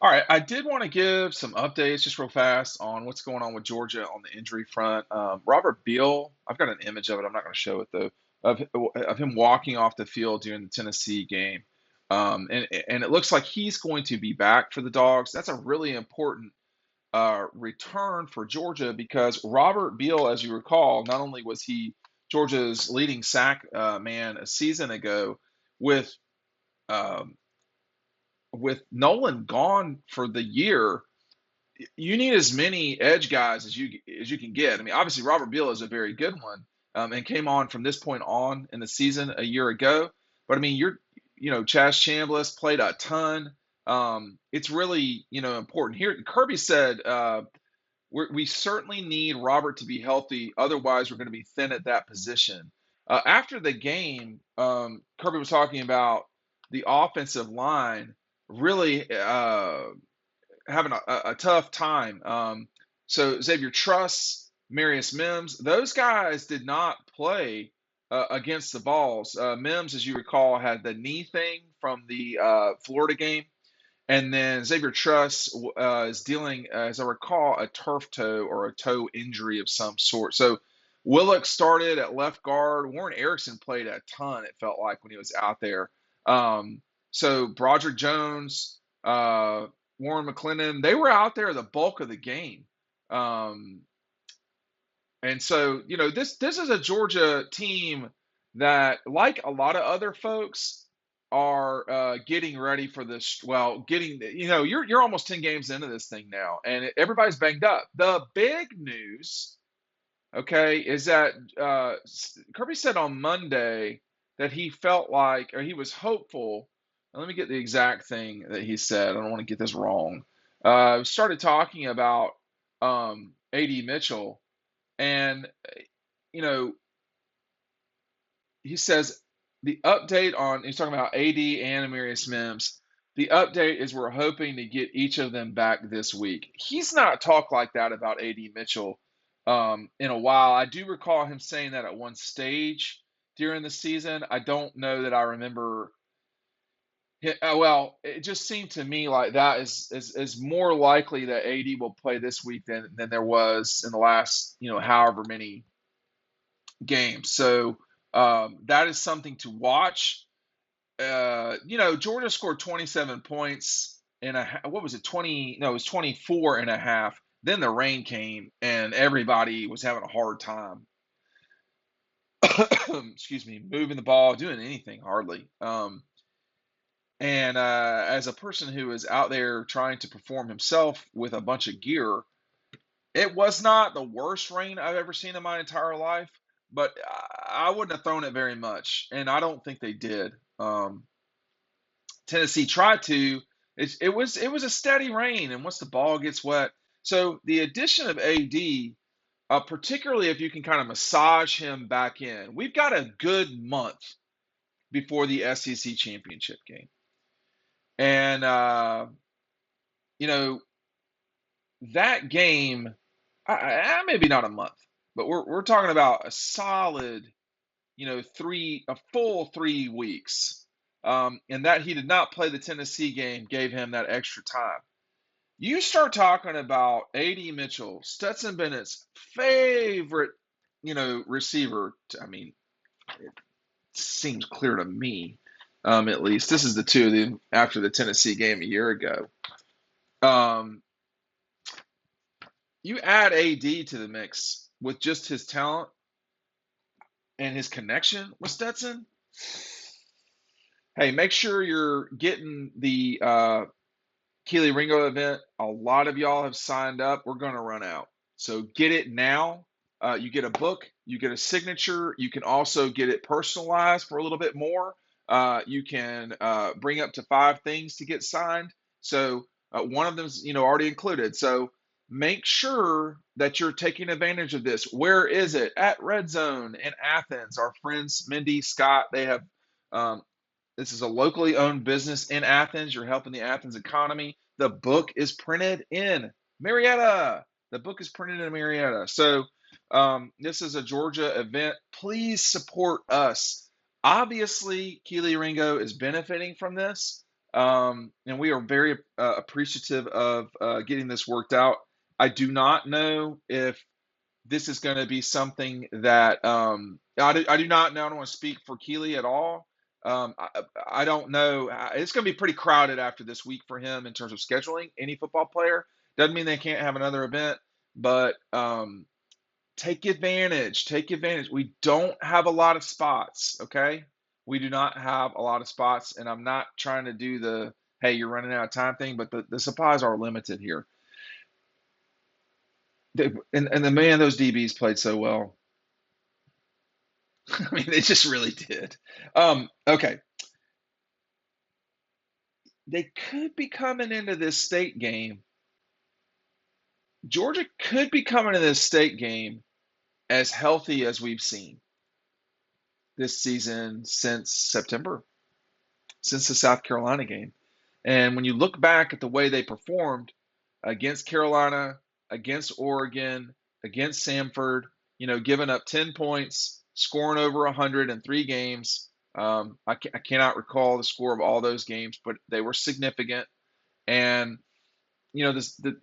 All right, I did want to give some updates just real fast on what's going on with Georgia on the injury front. Robert Beal, I've got an image of it. I'm not going to show it though, of him walking off the field during the Tennessee game, and it looks like he's going to be back for the Dogs. That's a really important return for Georgia because Robert Beal, as you recall, not only was he Georgia's leading sack man a season ago, with um, with Nolan gone for the year, you need as many edge guys as you can get. I mean, obviously Robert Beal is a very good one, and came on from this point on in the season a year ago. But I mean, Chaz Chambliss played a ton. It's really important here. Kirby said we certainly need Robert to be healthy, otherwise we're going to be thin at that position. After the game, Kirby was talking about the offensive line really having a tough time. So Xavier Truss, Marius Mims, those guys did not play against the Vols. Mims, as you recall, had the knee thing from the Florida game. And then Xavier Truss is dealing, as I recall, a turf toe or a toe injury of some sort. So Willock started at left guard. Warren Erickson played a ton, it felt like, when he was out there. So Broderick Jones, Warren McClendon, they were out there the bulk of the game. Um, and so, this is a Georgia team that, like a lot of other folks, are getting ready for this. Well, you're almost 10 games into this thing now, and everybody's banged up. The big news, okay, is that Kirby said on Monday that he felt like, or he was hopeful. Let me get the exact thing that he said. I don't want to get this wrong. Started talking about AD Mitchell, and you know, he says he's talking about AD and Amarius Mims. The update is we're hoping to get each of them back this week. He's not talked like that about AD Mitchell in a while. I do recall him saying that at one stage during the season. I don't know that I remember. Well, it just seemed to me like that is more likely that AD will play this week than there was in the last however many games. So that is something to watch. Georgia scored 27 points in what was it, 20? No, it was 24 and a half. Then the rain came and everybody was having a hard time, excuse me, moving the ball, doing anything hardly. And as a person who is out there trying to perform himself with a bunch of gear, it was not the worst rain I've ever seen in my entire life, but I wouldn't have thrown it very much, and I don't think they did. Tennessee tried to. It was a steady rain, and once the ball gets wet, so the addition of AD, particularly if you can kind of massage him back in, we've got a good month before the SEC championship game, and you know that game, maybe not a month, but we're talking about a solid, a full 3 weeks. And that he did not play the Tennessee game gave him that extra time. You start talking about A.D. Mitchell, Stetson Bennett's favorite, receiver. I mean, it seems clear to me, at least. This is the two of them after the Tennessee game a year ago. Um, you add AD to the mix with just his talent and his connection with Stetson. Hey, make sure you're getting the Kelee Ringo event. A lot of y'all have signed up. We're going to run out. So get it now. You get a book, you get a signature. You can also get it personalized for a little bit more. You can bring up to 5 things to get signed. So one of them's already included. So make sure that you're taking advantage of this. Where is it? At Red Zone in Athens. Our friends Mindy, Scott, they have um, this is a locally owned business in Athens. You're helping the Athens economy. The book is printed in Marietta. The book is printed in Marietta. So this is a Georgia event. Please support us. Obviously, Kelee Ringo is benefiting from this. And we are very appreciative of getting this worked out. I do not know if this is going to be something that I do not know. I don't want to speak for Kelee at all. I don't know. It's going to be pretty crowded after this week for him in terms of scheduling. Any football player doesn't mean they can't have another event, but take advantage. Take advantage. We don't have a lot of spots. Okay, we do not have a lot of spots, and I'm not trying to do the hey, you're running out of time thing, but the supplies are limited here. And the man, those DBs played so well. I mean, they just really did. Okay, they could be coming into this state game. Georgia could be coming into this state game as healthy as we've seen this season since September, since the South Carolina game. And when you look back at the way they performed against Carolina, against Oregon, against Samford, giving up 10 points, scoring over 100 in 3 games. I cannot recall the score of all those games, but they were significant. And the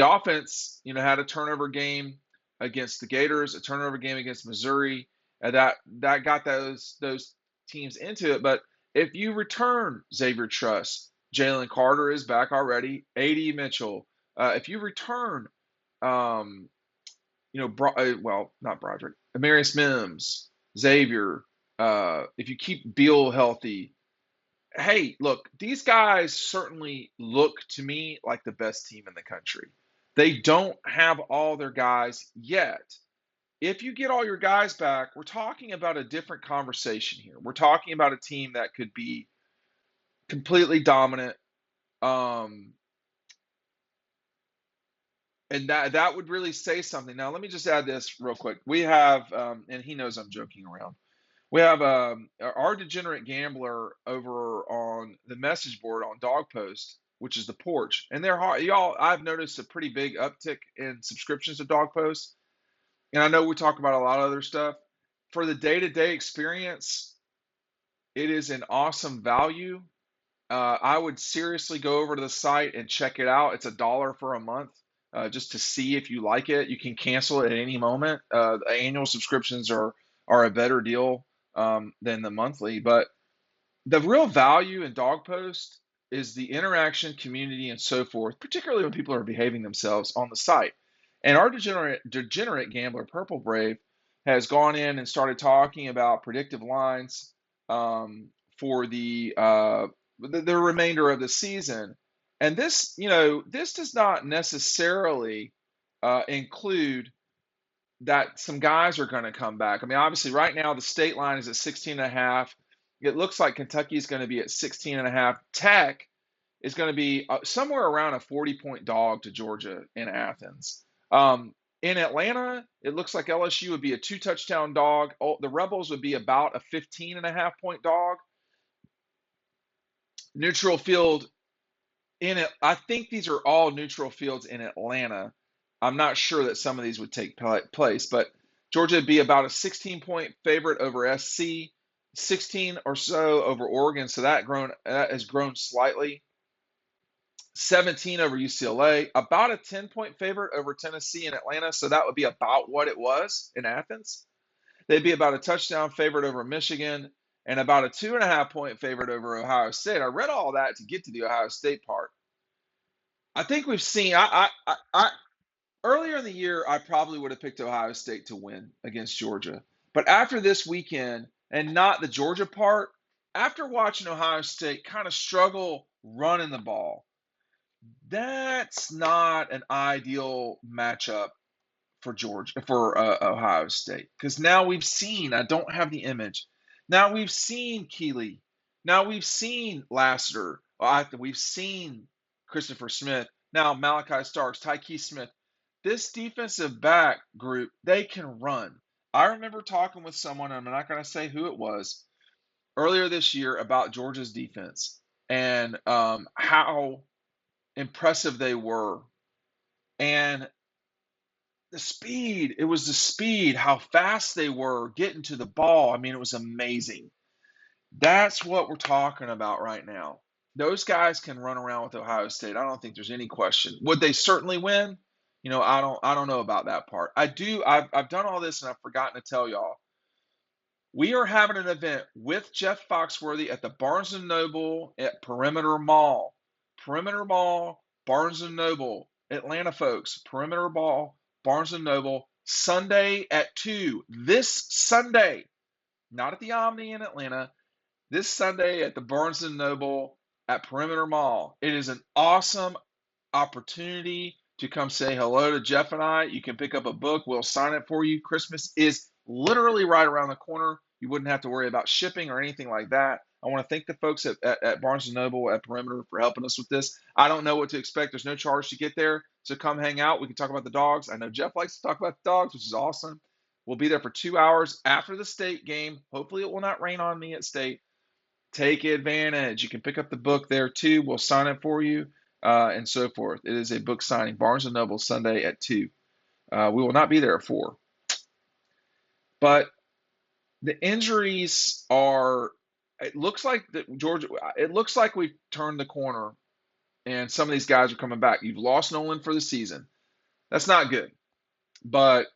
offense had a turnover game against the Gators, a turnover game against Missouri, that got those teams into it. But if you return Xavier Truss, Jalen Carter is back already, A.D. Mitchell. If you return, not Broderick, Amarius Mims, Xavier. If you keep Beal healthy, hey, look, these guys certainly look to me like the best team in the country. They don't have all their guys yet. If you get all your guys back, we're talking about a different conversation here. We're talking about a team that could be completely dominant. Um, and that would really say something. Now, let me just add this real quick. We have, and he knows I'm joking around. We have our degenerate gambler over on the message board on Dog Post, which is the porch, and they're hard. Y'all, I've noticed a pretty big uptick in subscriptions to Dog Post, and I know we talk about a lot of other stuff. For the day-to-day experience, it is an awesome value. I would seriously go over to the site and check it out. It's $1 for a month, just to see if you like it. You can cancel it at any moment. The annual subscriptions are a better deal than the monthly, but the real value in Dog Post is the interaction, community, and so forth, particularly when people are behaving themselves on the site. And our degenerate gambler, Purple Brave, has gone in and started talking about predictive lines for the remainder of the season. And this does not necessarily include that some guys are going to come back. I mean, obviously, right now the state line is at 16 and a half. It looks like Kentucky is going to be at 16 and a half. Tech is going to be somewhere around a 40-point dog to Georgia in Athens. In Atlanta, it looks like LSU would be a 2-touchdown dog. The Rebels would be about a 15 and a half point dog. Neutral field in it. I think these are all neutral fields in Atlanta. I'm not sure that some of these would take place, but Georgia would be about a 16-point favorite over SC, 16 or so over Oregon, so that has grown slightly. 17 over UCLA, about a 10-point favorite over Tennessee and Atlanta, so that would be about what it was in Athens. They'd be about a touchdown favorite over Michigan and about a 2.5-point favorite over Ohio State. I read all that to get to the Ohio State part. I think we've seen. Earlier in the year, I probably would have picked Ohio State to win against Georgia. But after this weekend, and not the Georgia part, after watching Ohio State kind of struggle running the ball, that's not an ideal matchup for Ohio State. Because now we've seen, I don't have the image. Now we've seen Kelee. Now we've seen Lassiter. We've seen Christopher Smith. Now Malachi Starks, Tyke Smith. This defensive back group, they can run. I remember talking with someone, I'm not going to say who it was, earlier this year about Georgia's defense and how impressive they were. And it was the speed, how fast they were getting to the ball. I mean, it was amazing. That's what we're talking about right now. those guys can run around with Ohio State. I don't think there's any question. Would they certainly win? I don't know about that part. I do. I've done all this and I've forgotten to tell y'all. We are having an event with Jeff Foxworthy at the Barnes and Noble at Perimeter Mall. Perimeter Mall, Barnes and Noble, Atlanta folks. Perimeter Mall, Barnes and Noble, Sunday at 2. This Sunday, not at the Omni in Atlanta. This Sunday at the Barnes and Noble at Perimeter Mall. It is an awesome opportunity to come say hello to Jeff and I. You can pick up a book. We'll sign it for you. Christmas is literally right around the corner. You wouldn't have to worry about shipping or anything like that. I want to thank the folks at Barnes & Noble at Perimeter for helping us with this. I don't know what to expect. There's no charge to get there. So come hang out. We can talk about the dogs. I know Jeff likes to talk about the dogs, which is awesome. We'll be there for 2 hours after the state game. Hopefully it will not rain on me at state. Take advantage. You can pick up the book there too. We'll sign it for you and so forth. It is a book signing. Barnes and Noble Sunday at 2. We will not be there at 4. But the injuries are. It looks like that Georgia. It looks like we've turned the corner, and some of these guys are coming back. You've lost Nolan for the season. That's not good. But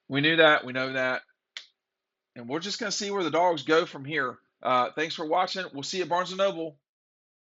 we knew that. We know that, and we're just going to see where the dogs go from here. Thanks for watching. We'll see you at Barnes and Noble.